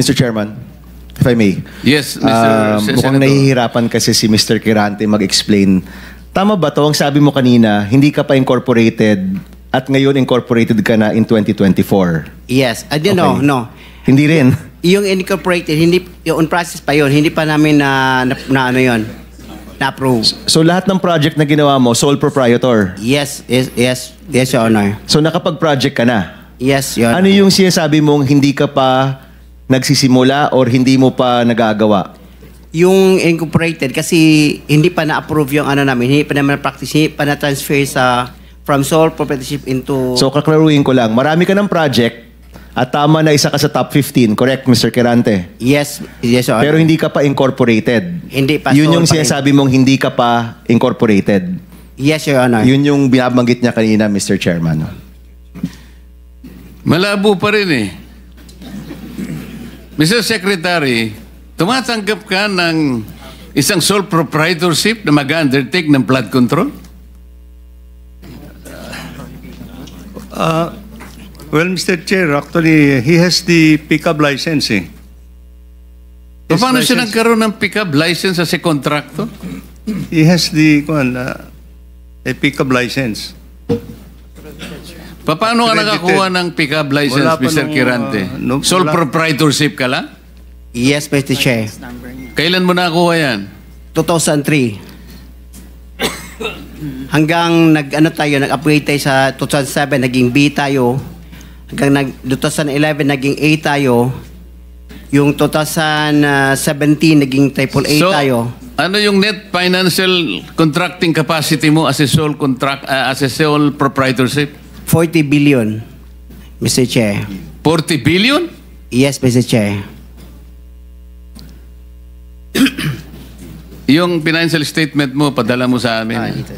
Mr. Chairman, if I may. Yes, Mr. Mukhang Senator. nahihirapan kasi si Mr. Quirante mag-explain. Tama ba to? Ang sabi mo kanina, hindi ka pa incorporated at ngayon incorporated ka na in 2024. Yes. I don't know, Okay. no. Hindi rin. Yung incorporated, hindi, yung on process pa yun, hindi pa namin na ano yun, na-approve. So lahat ng project na ginawa mo, sole proprietor. Yes, Your Honor. So nakapag-project ka na. Yes, Your Honor. Ano yung sinasabi mong hindi ka pa nagsisimula or hindi mo pa nagagawa? Yung incorporated, kasi hindi pa na-approve yung ano namin, hindi pa naman na-practice, hindi pa na-transfer sa from sole proprietorship into... So kaklaruhin ko lang, marami ka ng project at tama na isa ka sa top 15, correct, Mr. Quirante? Yes, Your Honor. Pero hindi ka pa incorporated. Hindi pa. Yun yung sole pa rin. sinasabi mong hindi ka pa incorporated. Yes, Your Honor. Yun yung binabanggit niya kanina, Mr. Chairman. Malabo pa rin eh. Mr. Secretary, tumatanggap ka ng isang sole proprietorship na mag-undertake ng flood control? Well, Mr. Chair, actually, he has the pickup license. His Paano siya license- nagkaroon ng pick-up license as a contractor? He has the a pickup license. Paano ka Credited. nakakuha ng pick-up license, Wala pa Mr. nung, Quirante? Sole wala. proprietorship ka lang? Yes, Mr. Chair. Kailan mo nakakuha yan? 2003. Hanggang nag-upgrade tayo sa 2007, naging B tayo. Hanggang 2011, naging A tayo. Yung 2017, naging triple A tayo. ano yung net financial contracting capacity mo as a sole proprietorship? 40 billion, Mr. Chair. 40 billion? Yes, Mr. Chair. Yung financial statement mo, padala mo sa amin. Ito.